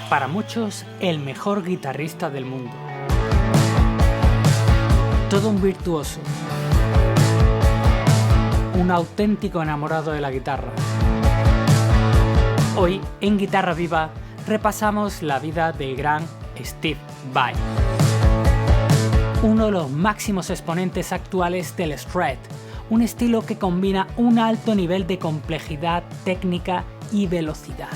Para muchos, el mejor guitarrista del mundo. Todo un virtuoso. Un auténtico enamorado de la guitarra. Hoy, en Guitarra Viva, repasamos la vida del gran Steve Vai. Uno de los máximos exponentes actuales del shred, un estilo que combina un alto nivel de complejidad, técnica y velocidad.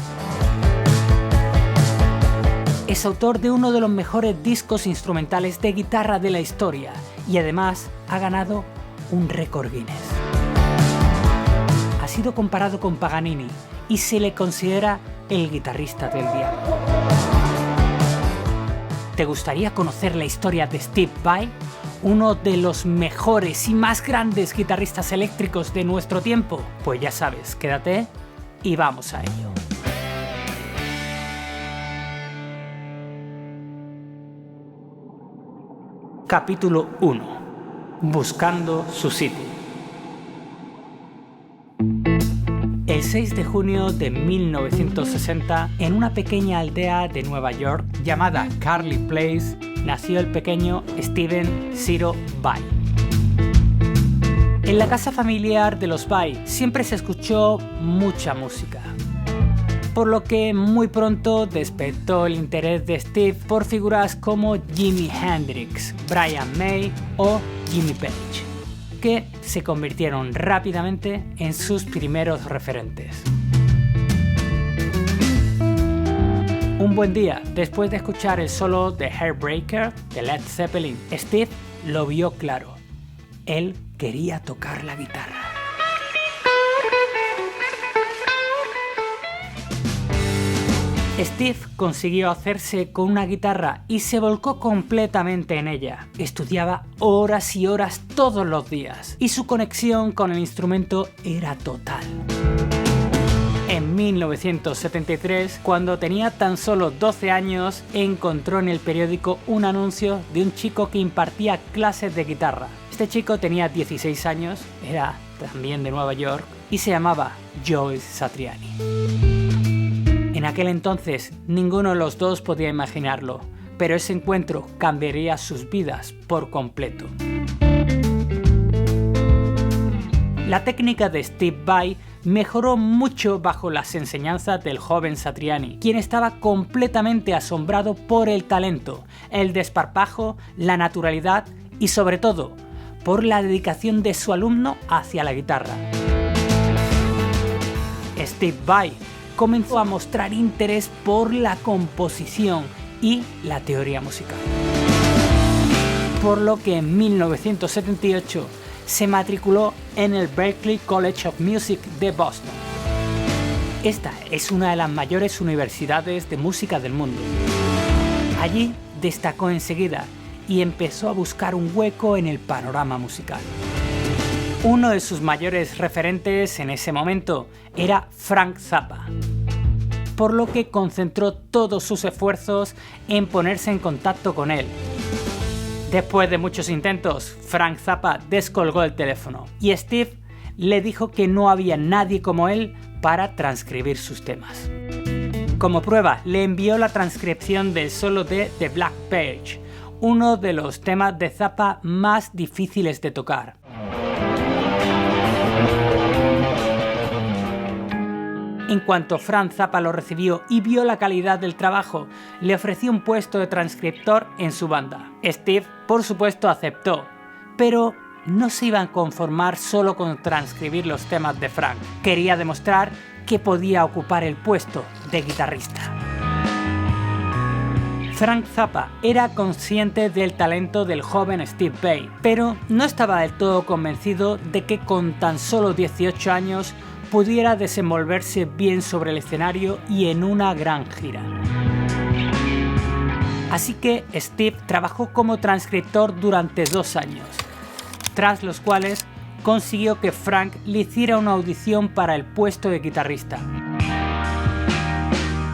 Es autor de uno de los mejores discos instrumentales de guitarra de la historia y además ha ganado un récord Guinness. Ha sido comparado con Paganini y se le considera el guitarrista del diablo. ¿Te gustaría conocer la historia de Steve Vai? Uno de los mejores y más grandes guitarristas eléctricos de nuestro tiempo. Pues ya sabes, quédate y vamos a ello. Capítulo 1. Buscando su sitio. El 6 de junio de 1960, en una pequeña aldea de Nueva York llamada Carly Place, nació el pequeño Steven Ciro Vai. En la casa familiar de los Vai siempre se escuchó mucha música, por lo que muy pronto despertó el interés de Steve por figuras como Jimi Hendrix, Brian May o Jimmy Page, que se convirtieron rápidamente en sus primeros referentes. Un buen día, después de escuchar el solo de Heartbreaker de Led Zeppelin, Steve lo vio claro. Él quería tocar la guitarra. Steve consiguió hacerse con una guitarra y se volcó completamente en ella. Estudiaba horas y horas todos los días y su conexión con el instrumento era total. En 1973, cuando tenía tan solo 12 años, encontró en el periódico un anuncio de un chico que impartía clases de guitarra. Este chico tenía 16 años, era también de Nueva York y se llamaba Joe Satriani. En aquel entonces, ninguno de los dos podía imaginarlo, pero ese encuentro cambiaría sus vidas por completo. La técnica de Steve Vai mejoró mucho bajo las enseñanzas del joven Satriani, quien estaba completamente asombrado por el talento, el desparpajo, la naturalidad y sobre todo, por la dedicación de su alumno hacia la guitarra. Steve Vai comenzó a mostrar interés por la composición y la teoría musical. Por lo que en 1978 se matriculó en el Berklee College of Music de Boston. Esta es una de las mayores universidades de música del mundo. Allí destacó enseguida y empezó a buscar un hueco en el panorama musical. Uno de sus mayores referentes en ese momento era Frank Zappa, por lo que concentró todos sus esfuerzos en ponerse en contacto con él. Después de muchos intentos, Frank Zappa descolgó el teléfono y Steve le dijo que no había nadie como él para transcribir sus temas. Como prueba, le envió la transcripción del solo de The Black Page, uno de los temas de Zappa más difíciles de tocar. En cuanto Frank Zappa lo recibió y vio la calidad del trabajo, le ofreció un puesto de transcriptor en su banda. Steve, por supuesto, aceptó, pero no se iba a conformar solo con transcribir los temas de Frank. Quería demostrar que podía ocupar el puesto de guitarrista. Frank Zappa era consciente del talento del joven Steve Vai, pero no estaba del todo convencido de que con tan solo 18 años pudiera desenvolverse bien sobre el escenario y en una gran gira. Así que Steve trabajó como transcriptor durante 2 años, tras los cuales consiguió que Frank le hiciera una audición para el puesto de guitarrista.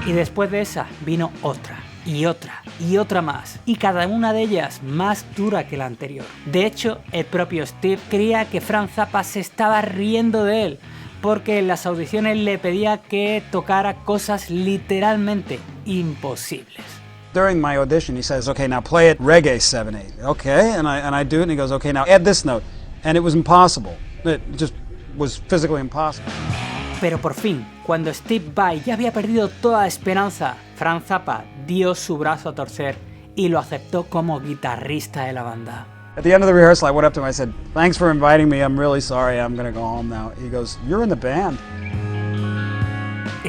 Y después de esa vino otra, y otra, y otra más, y cada una de ellas más dura que la anterior. De hecho, el propio Steve creía que Frank Zappa se estaba riendo de él, porque en las audiciones le pedía que tocara cosas literalmente imposibles. During my audition, he says, "Okay, now play it reggae 7/8." Okay, and I do it, and he goes, "Okay, now add this note," and it was impossible. It just was physically impossible. Pero por fin, cuando Steve Vai ya había perdido toda esperanza, Frank Zappa dio su brazo a torcer y lo aceptó como guitarrista de la banda. At the end of the rehearsal, I went up to him, I said, "Thanks for inviting me, I'm really sorry, I'm gonna go home now." He goes, "You're in the band."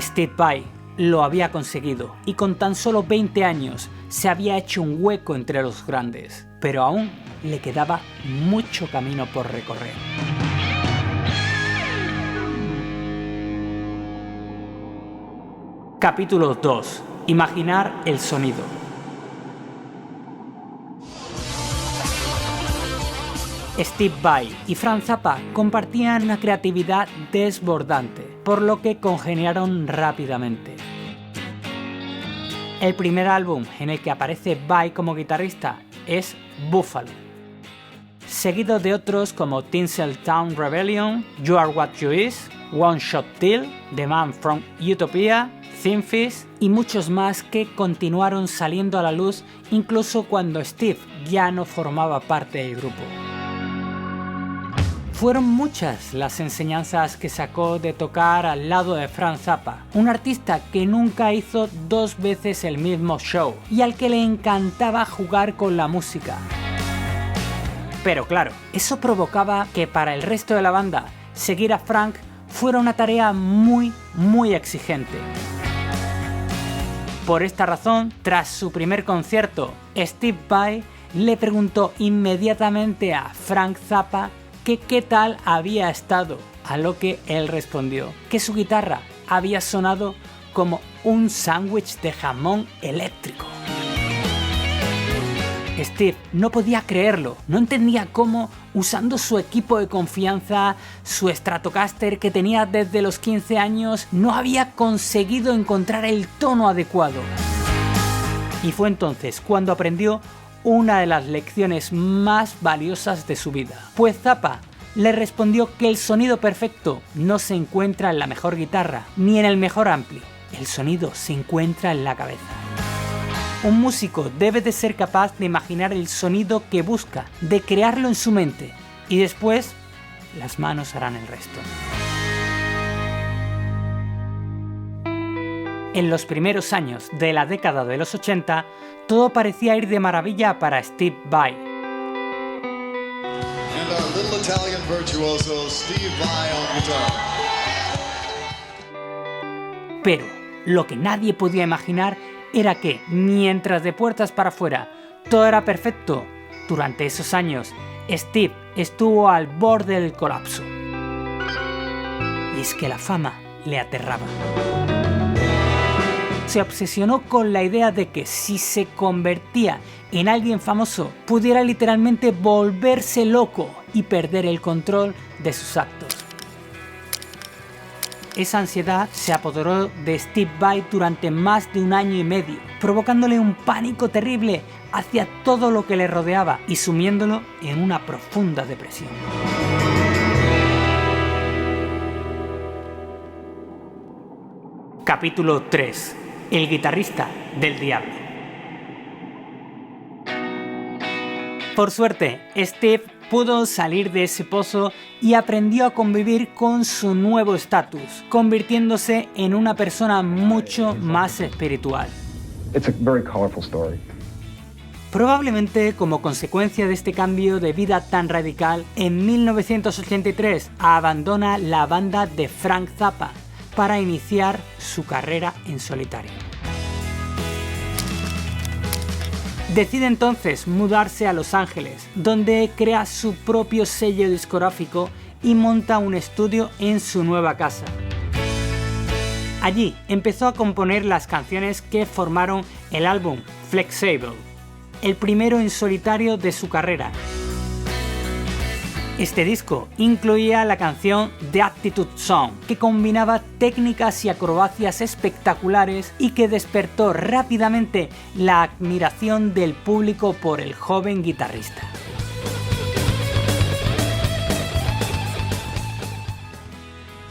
Steve Vai lo había conseguido y con tan solo 20 años se había hecho un hueco entre los grandes, pero aún le quedaba mucho camino por recorrer. Capítulo 2. Imaginar el sonido. Steve Vai y Frank Zappa compartían una creatividad desbordante, por lo que congeniaron rápidamente. El primer álbum en el que aparece Vai como guitarrista es Buffalo, seguido de otros como Tinseltown Rebellion, You Are What You Is, One Shot Deal, The Man From Utopia, Thin Fizz y muchos más que continuaron saliendo a la luz incluso cuando Steve ya no formaba parte del grupo. Fueron muchas las enseñanzas que sacó de tocar al lado de Frank Zappa, un artista que nunca hizo 2 veces el mismo show y al que le encantaba jugar con la música. Pero claro, eso provocaba que para el resto de la banda seguir a Frank fuera una tarea muy exigente. Por esta razón, tras su primer concierto, Steve Vai le preguntó inmediatamente a Frank Zappa que qué tal había estado, a lo que él respondió que su guitarra había sonado como un sándwich de jamón eléctrico. Steve no podía creerlo, no entendía cómo, usando su equipo de confianza, su Stratocaster que tenía desde los 15 años, no había conseguido encontrar el tono adecuado. Y fue entonces cuando aprendió una de las lecciones más valiosas de su vida, pues Zappa le respondió que el sonido perfecto no se encuentra en la mejor guitarra ni en el mejor ampli, el sonido se encuentra en la cabeza. Un músico debe de ser capaz de imaginar el sonido que busca, de crearlo en su mente y después las manos harán el resto. En los primeros años de la década de los 80, todo parecía ir de maravilla para Steve Vai. And our little Italian virtuoso Steve Vai on guitar. Pero lo que nadie podía imaginar era que, mientras de puertas para afuera todo era perfecto, durante esos años Steve estuvo al borde del colapso. Y es que la fama le aterraba. Se obsesionó con la idea de que si se convertía en alguien famoso, pudiera literalmente volverse loco y perder el control de sus actos. Esa ansiedad se apoderó de Steve Vai durante más de 1 año y medio, provocándole un pánico terrible hacia todo lo que le rodeaba y sumiéndolo en una profunda depresión. Capítulo 3. El guitarrista del diablo. Por suerte, Steve pudo salir de ese pozo y aprendió a convivir con su nuevo estatus, convirtiéndose en una persona mucho más espiritual. It's a very colorful story. Probablemente como consecuencia de este cambio de vida tan radical, en 1983 abandona la banda de Frank Zappa para iniciar su carrera en solitario. Decide entonces mudarse a Los Ángeles, donde crea su propio sello discográfico y monta un estudio en su nueva casa. Allí empezó a componer las canciones que formaron el álbum Flexible, el primero en solitario de su carrera. Este disco incluía la canción The Attitude Song, que combinaba técnicas y acrobacias espectaculares y que despertó rápidamente la admiración del público por el joven guitarrista.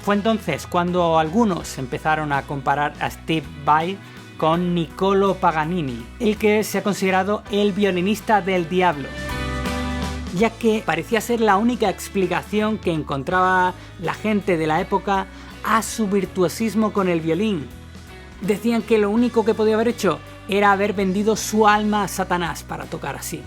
Fue entonces cuando algunos empezaron a comparar a Steve Vai con Niccolò Paganini, el que se ha considerado el violinista del diablo, ya que parecía ser la única explicación que encontraba la gente de la época a su virtuosismo con el violín. Decían que lo único que podía haber hecho era haber vendido su alma a Satanás para tocar así.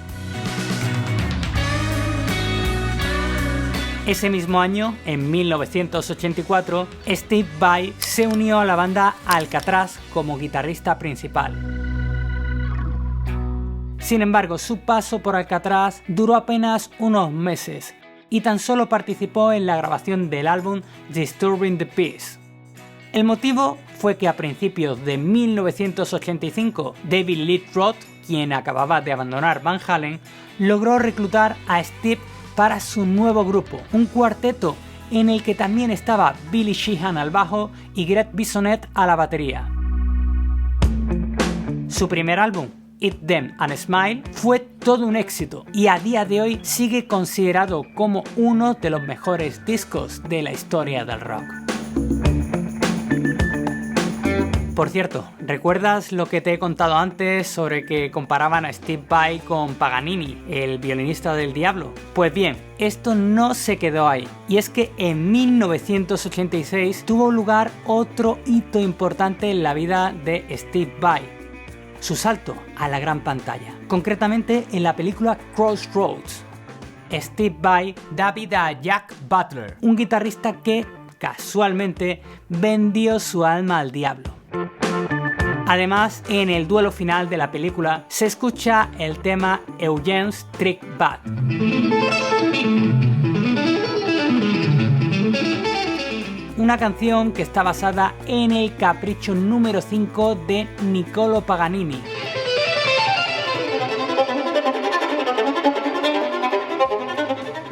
Ese mismo año, en 1984, Steve Vai se unió a la banda Alcatraz como guitarrista principal. Sin embargo, su paso por Alcatraz duró apenas unos meses y tan solo participó en la grabación del álbum Disturbing the Peace. El motivo fue que a principios de 1985, David Lee Roth, quien acababa de abandonar Van Halen, logró reclutar a Steve para su nuevo grupo, un cuarteto en el que también estaba Billy Sheehan al bajo y Greg Bissonette a la batería. Su primer álbum, Eat Them and Smile, fue todo un éxito y a día de hoy sigue considerado como uno de los mejores discos de la historia del rock. Por cierto, ¿recuerdas lo que te he contado antes sobre que comparaban a Steve Vai con Paganini, el violinista del diablo? Pues bien, esto no se quedó ahí, y es que en 1986 tuvo lugar otro hito importante en la vida de Steve Vai: su salto a la gran pantalla, concretamente en la película Crossroads. Steve Vai da vida a Jack Butler, un guitarrista que, casualmente, vendió su alma al diablo. Además, en el duelo final de la película se escucha el tema Eugene's Trick Bad. Una canción que está basada en el capricho número 5 de Niccolò Paganini.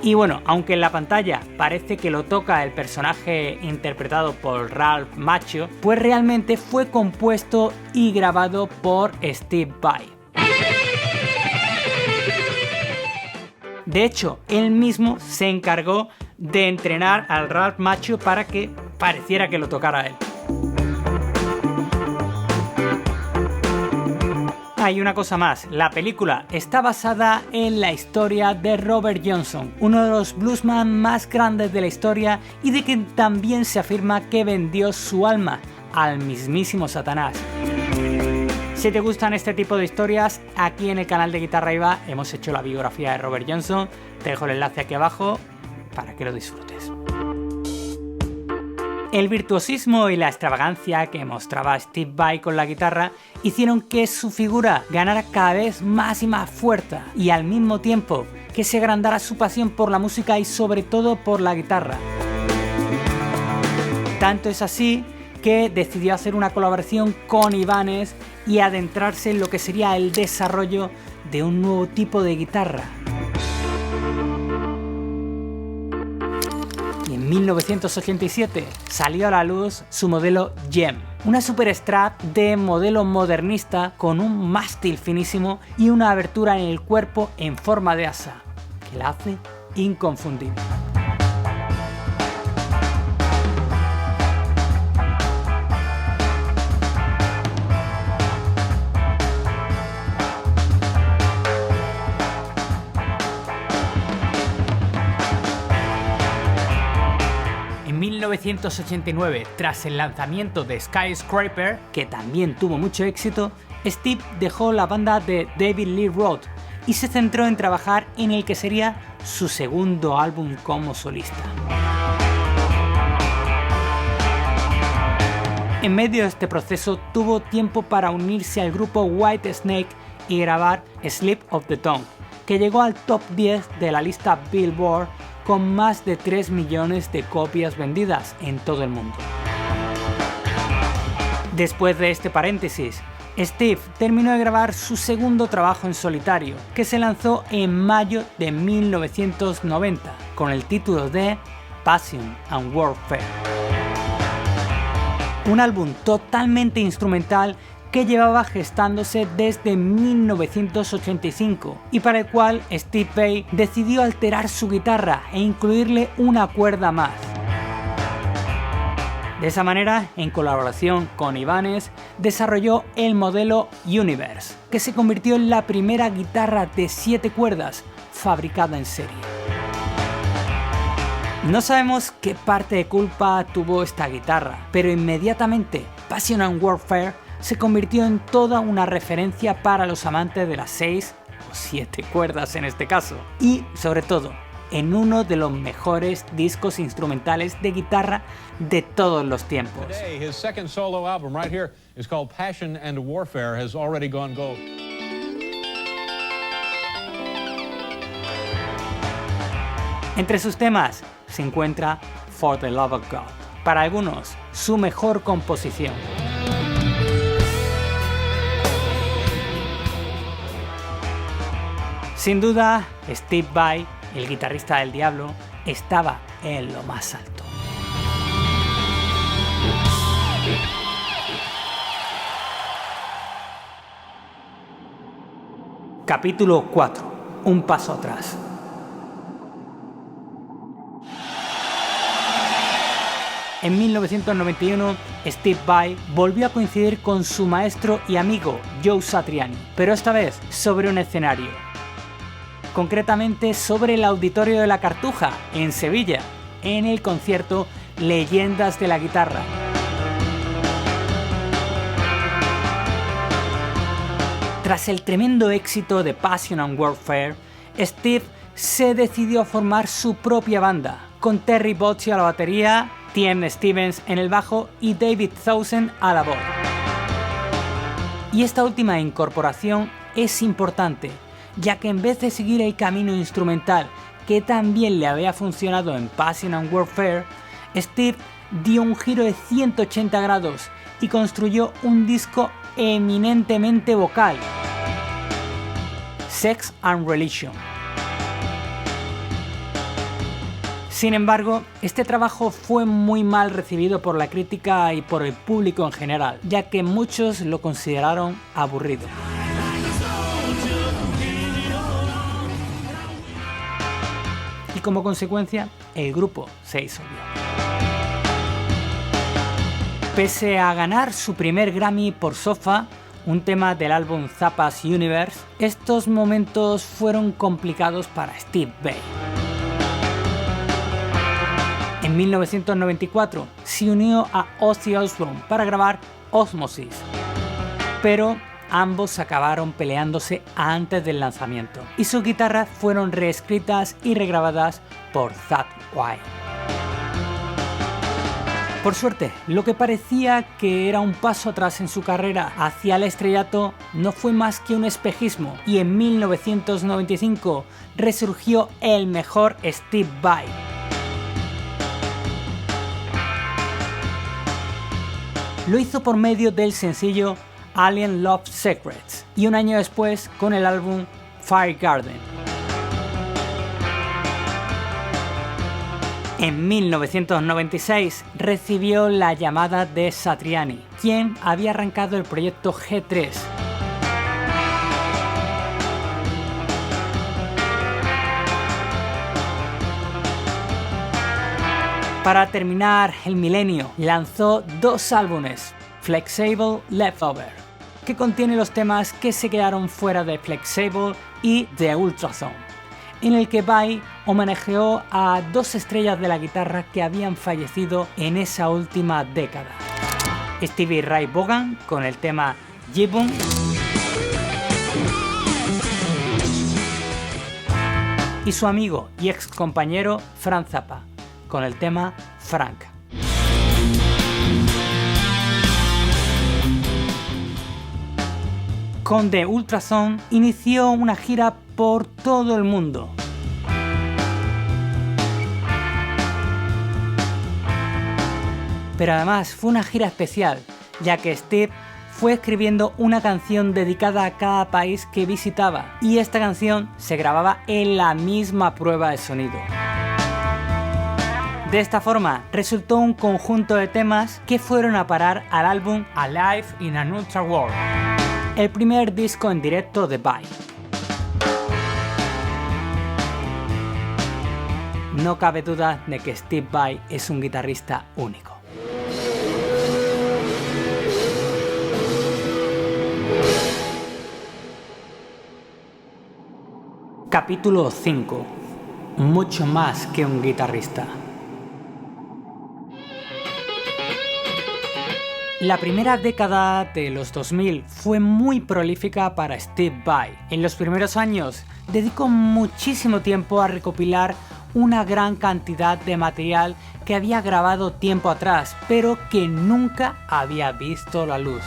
Y bueno, aunque en la pantalla parece que lo toca el personaje interpretado por Ralph Macchio, pues realmente fue compuesto y grabado por Steve Vai. De hecho, él mismo se encargó de entrenar al Ralph Macchio para que pareciera que lo tocara él. Hay una cosa más, la película está basada en la historia de Robert Johnson, uno de los bluesman más grandes de la historia y de quien también se afirma que vendió su alma al mismísimo Satanás. Si te gustan este tipo de historias, aquí en el canal de Guitarra Iva hemos hecho la biografía de Robert Johnson, te dejo el enlace aquí abajo para que lo disfrutes. El virtuosismo y la extravagancia que mostraba Steve Vai con la guitarra hicieron que su figura ganara cada vez más y más fuerza, y al mismo tiempo que se agrandara su pasión por la música y sobre todo por la guitarra. Tanto es así que decidió hacer una colaboración con Ibanez y adentrarse en lo que sería el desarrollo de un nuevo tipo de guitarra. En 1987 salió a la luz su modelo Gem, una Super Strat de modelo modernista con un mástil finísimo y una abertura en el cuerpo en forma de asa, que la hace inconfundible. En 1989, tras el lanzamiento de Skyscraper, que también tuvo mucho éxito, Steve dejó la banda de David Lee Roth y se centró en trabajar en el que sería su segundo álbum como solista. En medio de este proceso tuvo tiempo para unirse al grupo Whitesnake y grabar Slip of the Tongue, que llegó al top 10 de la lista Billboard con más de 3 millones de copias vendidas en todo el mundo. Después de este paréntesis, Steve terminó de grabar su segundo trabajo en solitario, que se lanzó en mayo de 1990, con el título de Passion and Warfare. Un álbum totalmente instrumental que llevaba gestándose desde 1985 y para el cual Steve Vai decidió alterar su guitarra e incluirle una cuerda más. De esa manera, en colaboración con Ibanez, desarrolló el modelo Universe, que se convirtió en la primera guitarra de 7 cuerdas fabricada en serie. No sabemos qué parte de culpa tuvo esta guitarra, pero inmediatamente Passion and Warfare se convirtió en toda una referencia para los amantes de las 6 o 7 cuerdas en este caso, y sobre todo en uno de los mejores discos instrumentales de guitarra de todos los tiempos. His second solo album right here is called Passion and Warfare, has already gone gold. Entre sus temas se encuentra For the Love of God, para algunos su mejor composición. Sin duda, Steve Vai, el guitarrista del Diablo, estaba en lo más alto. Capítulo 4. Un paso atrás. En 1991, Steve Vai volvió a coincidir con su maestro y amigo Joe Satriani, pero esta vez sobre un escenario. Concretamente sobre el Auditorio de la Cartuja, en Sevilla, en el concierto Leyendas de la Guitarra. Tras el tremendo éxito de Passion and Warfare, Steve se decidió a formar su propia banda, con Terry Bozzio a la batería, Tiem Stevens en el bajo y David Townsend a la voz. Y esta última incorporación es importante, ya que en vez de seguir el camino instrumental que también le había funcionado en Passion and Warfare, Steve dio un giro de 180 grados y construyó un disco eminentemente vocal, Sex and Religion. Sin embargo, este trabajo fue muy mal recibido por la crítica y por el público en general, ya que muchos lo consideraron aburrido. Y como consecuencia, el grupo se disolvió. Pese a ganar su primer Grammy por Sofa, un tema del álbum Zappa's Universe, estos momentos fueron complicados para Steve Vai. En 1994 se unió a Ozzy Osbourne para grabar Osmosis, pero ambos acabaron peleándose antes del lanzamiento y sus guitarras fueron reescritas y regrabadas por Zakk Wylde. Por suerte, lo que parecía que era un paso atrás en su carrera hacia el estrellato no fue más que un espejismo, y en 1995 resurgió el mejor Steve Vai. Lo hizo por medio del sencillo Alien Love Secrets y un año después con el álbum Fire Garden. En 1996 recibió la llamada de Satriani, quien había arrancado el proyecto G3. Para terminar el milenio, lanzó 2 álbumes, Flexible Leftover, que contiene los temas que se quedaron fuera de Flexible y The Ultrasound, en el que Vai homenajeó a 2 estrellas de la guitarra que habían fallecido en esa última década. Stevie Ray Vaughan con el tema Gibbon y su amigo y ex compañero Frank Zappa con el tema Frank. Con The Ultrasound inició una gira por todo el mundo. Pero además fue una gira especial, ya que Steve fue escribiendo una canción dedicada a cada país que visitaba, y esta canción se grababa en la misma prueba de sonido. De esta forma, resultó un conjunto de temas que fueron a parar al álbum Alive in an Ultra World, el primer disco en directo de Vai. No cabe duda de que Steve Vai es un guitarrista único. Capítulo 5. Mucho más que un guitarrista. La primera década de los 2000 fue muy prolífica para Steve Vai. En los primeros años dedicó muchísimo tiempo a recopilar una gran cantidad de material que había grabado tiempo atrás, pero que nunca había visto la luz.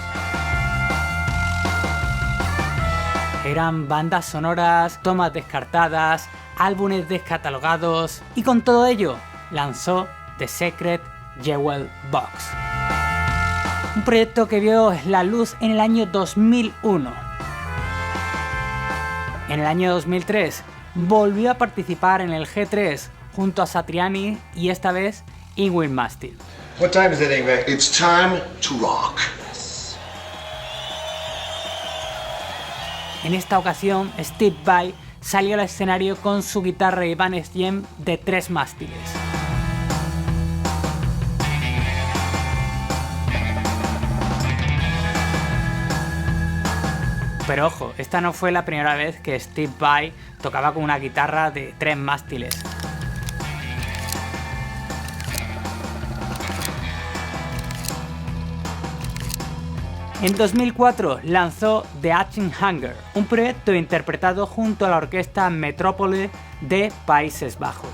Eran bandas sonoras, tomas descartadas, álbumes descatalogados, y con todo ello lanzó The Secret Jewel Box. Un proyecto que vio la luz en el año 2001. En el año 2003 volvió a participar en el G3 junto a Satriani y esta vez Yngwie Malmsteen. What time is it, Yngwie? It's time to rock. En esta ocasión, Steve Vai salió al escenario con su guitarra Ibanez Gem de 3 mástiles. Pero ojo, esta no fue la primera vez que Steve Vai tocaba con una guitarra de 3 mástiles. En 2004 lanzó The Aching Hunger, un proyecto interpretado junto a la orquesta Metrópole de Países Bajos.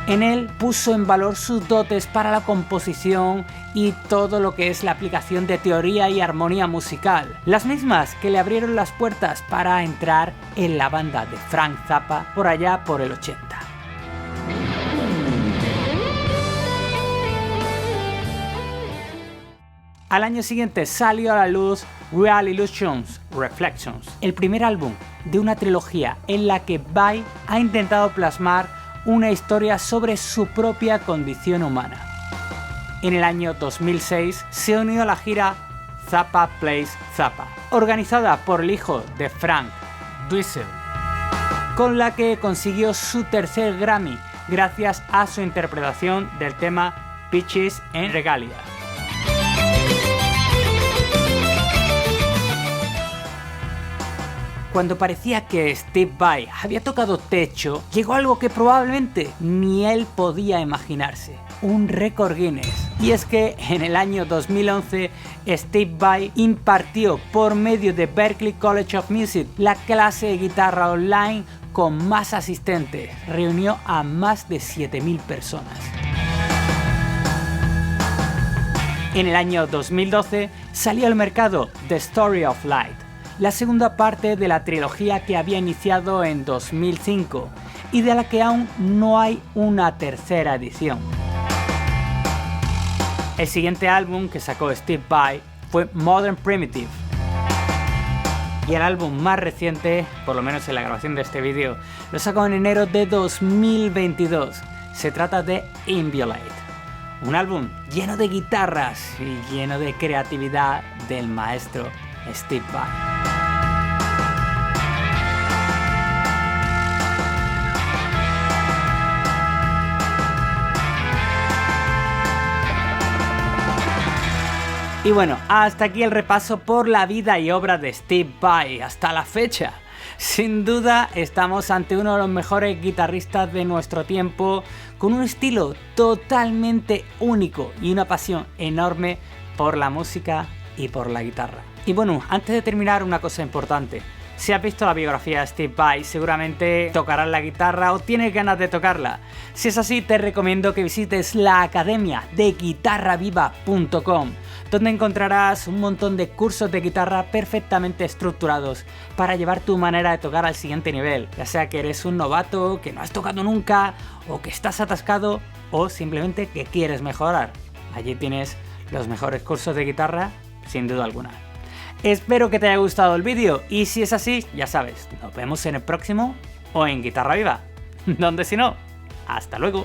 En él puso en valor sus dotes para la composición y todo lo que es la aplicación de teoría y armonía musical, las mismas que le abrieron las puertas para entrar en la banda de Frank Zappa por allá por el 80. Al año siguiente salió a la luz Real Illusions Reflections, el primer álbum de una trilogía en la que Vai ha intentado plasmar una historia sobre su propia condición humana. En el año 2006 se unió a la gira Zappa Plays Zappa, organizada por el hijo de Frank Dwessel, con la que consiguió su tercer Grammy gracias a su interpretación del tema Peaches en Regalia. Cuando parecía que Steve Vai había tocado techo, llegó algo que probablemente ni él podía imaginarse: un récord Guinness. Y es que en el año 2011 Steve Vai impartió por medio de Berklee College of Music la clase de guitarra online con más asistentes. Reunió a más de 7.000 personas. En el año 2012 salió al mercado The Story of Light, la segunda parte de la trilogía que había iniciado en 2005 y de la que aún no hay una tercera edición. El siguiente álbum que sacó Steve Vai fue Modern Primitive. Y el álbum más reciente, por lo menos en la grabación de este vídeo, lo sacó en enero de 2022. Se trata de Inviolate, un álbum lleno de guitarras y lleno de creatividad del maestro Steve Vai. Y bueno, hasta aquí el repaso por la vida y obra de Steve Vai hasta la fecha. Sin duda estamos ante uno de los mejores guitarristas de nuestro tiempo, con un estilo totalmente único y una pasión enorme por la música y por la guitarra. Y bueno, antes de terminar, una cosa importante. Si has visto la biografía de Steve Vai, seguramente tocarás la guitarra o tienes ganas de tocarla. Si es así, te recomiendo que visites la academia de guitarraviva.com, donde encontrarás un montón de cursos de guitarra perfectamente estructurados para llevar tu manera de tocar al siguiente nivel, ya sea que eres un novato, que no has tocado nunca, o que estás atascado, o simplemente que quieres mejorar. Allí tienes los mejores cursos de guitarra, sin duda alguna. Espero que te haya gustado el vídeo y si es así, ya sabes, nos vemos en el próximo o en Guitarra Viva, donde si no, hasta luego.